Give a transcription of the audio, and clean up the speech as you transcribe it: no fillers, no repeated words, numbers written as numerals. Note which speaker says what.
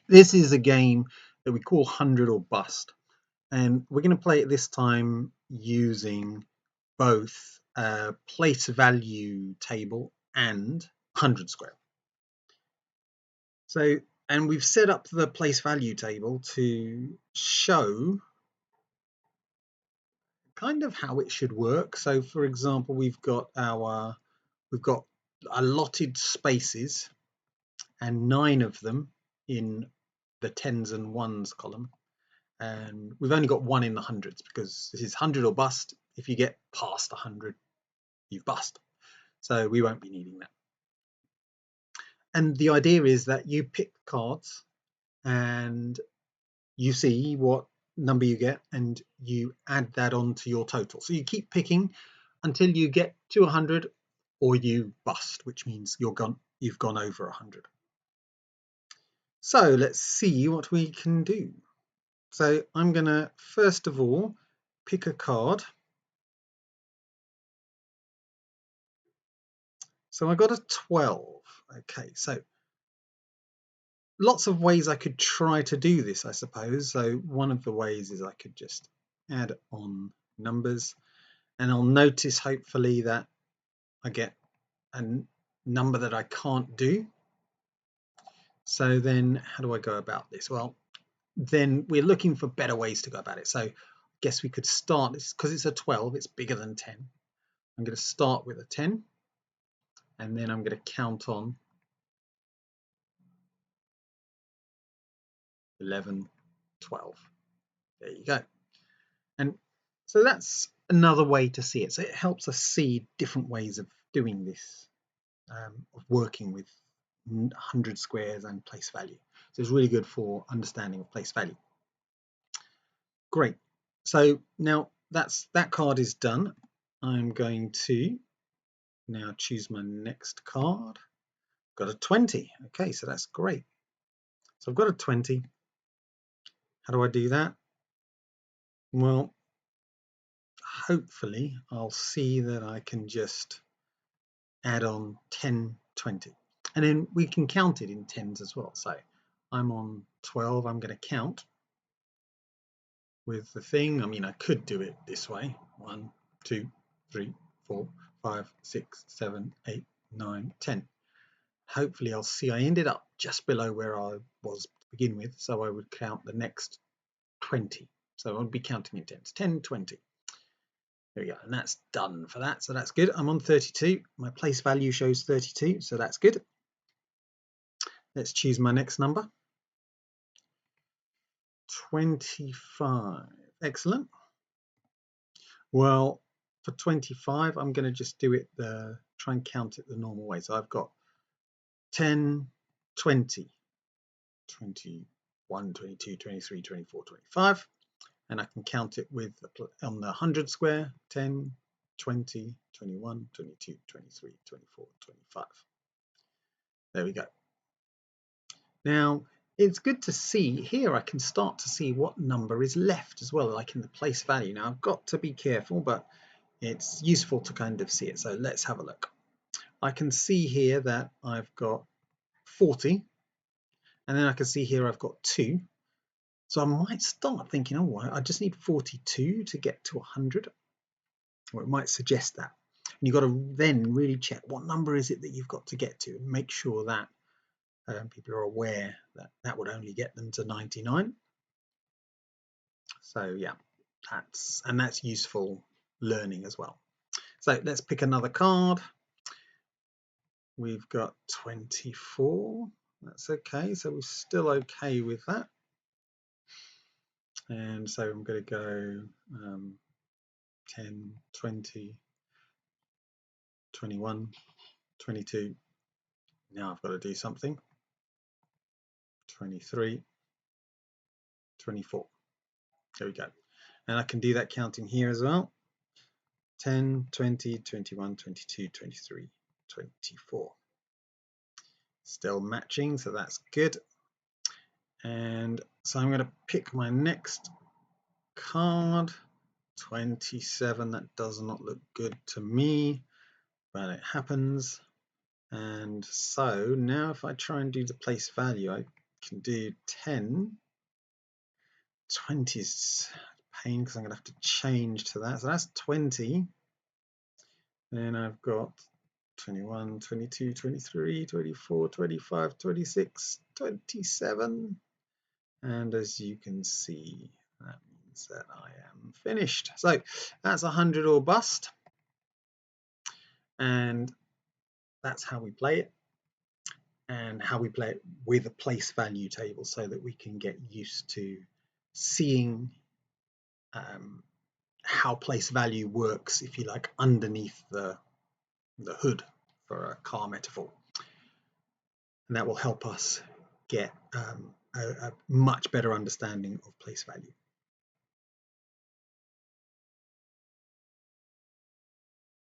Speaker 1: This is a game that we call 100 or Bust, and we're going to play it this time using both a place value table and 100 square. So, and we've set up the place value table to show kind of how it should work. So, for example, we've got allotted spaces, and 9 of them in the tens and ones column, and we've only got 1 in the hundreds because this is 100 or bust. If you get past 100, you've bust, so we won't be needing that. And the idea is that you pick cards and you see what number you get and you add that on to your total. So you keep picking until you get to 100 or you bust, which means you've gone over 100. So let's see what we can do. So I'm going to first of all pick a card. So I got a 12. Okay, so lots of ways I could try to do this, I suppose. So one of the ways is I could just add on numbers, and I'll notice hopefully that I get a number that I can't do. So then how do I go about this? Well, then we're looking for better ways to go about it. So I guess we could start this because it's a 12, it's bigger than 10. I'm going to start with a 10, and then I'm going to count on 11, 12. There you go. And so that's another way to see it. So it helps us see different ways of doing this, of working with 100 squares and place value. So it's really good for understanding of place value. Great. So now that card is done. I'm going to now choose my next card. Got a 20. Okay, so that's great. So I've got a 20. How do I do that? Well, hopefully I'll see that I can just add on 10, 20. And then we can count it in tens as well. So I'm on 12. I'm going to count with the thing. I mean, I could do it this way. 1, 2, 3, 4, 5, 6, 7, 8, 9, 10. Hopefully I'll see I ended up just below where I was to begin with. So I would count the next 20. So I would be counting in tens. 10, 20. There we go, and that's done for that, so that's good. I'm on 32. My place value shows 32, so that's good. Let's choose my next number. 25. Excellent. Well, for 25, I'm going to just do it try and count it the normal way. So I've got 10, 20, 21, 22, 23, 24, 25. And I can count it with on the 100 square, 10, 20, 21, 22, 23, 24, 25. There we go. Now, it's good to see here. I can start to see what number is left as well, like in the place value. Now, I've got to be careful, but it's useful to kind of see it. So let's have a look. I can see here that I've got 40, and then I can see here I've got 2. So I might start thinking, oh, I just need 42 to get to 100. Or it might suggest that. And you've got to then really check what number is it that you've got to get to and make sure that people are aware that that would only get them to 99. So yeah, that's useful learning as well. So let's pick another card. We've got 24. That's okay. So we're still okay with that. And so I'm going to go 10, 20, 21, 22. Now I've got to do something. 23, 24. There we go. And I can do that counting here as well. 10, 20, 21, 22, 23, 24. Still matching, so that's good. And so I'm going to pick my next card. 27. That does not look good to me, but it happens. And so now if I try and do the place value, I can do 10. 20 is pain because I'm going to have to change to that. So that's 20. Then I've got 21, 22, 23, 24, 25, 26, 27. And as you can see, that means that I am finished. So that's 100 or bust. And that's how we play it, and how we play it with a place value table so that we can get used to seeing how place value works, if you like, underneath the hood for a car metaphor. And that will help us get a much better understanding of place value.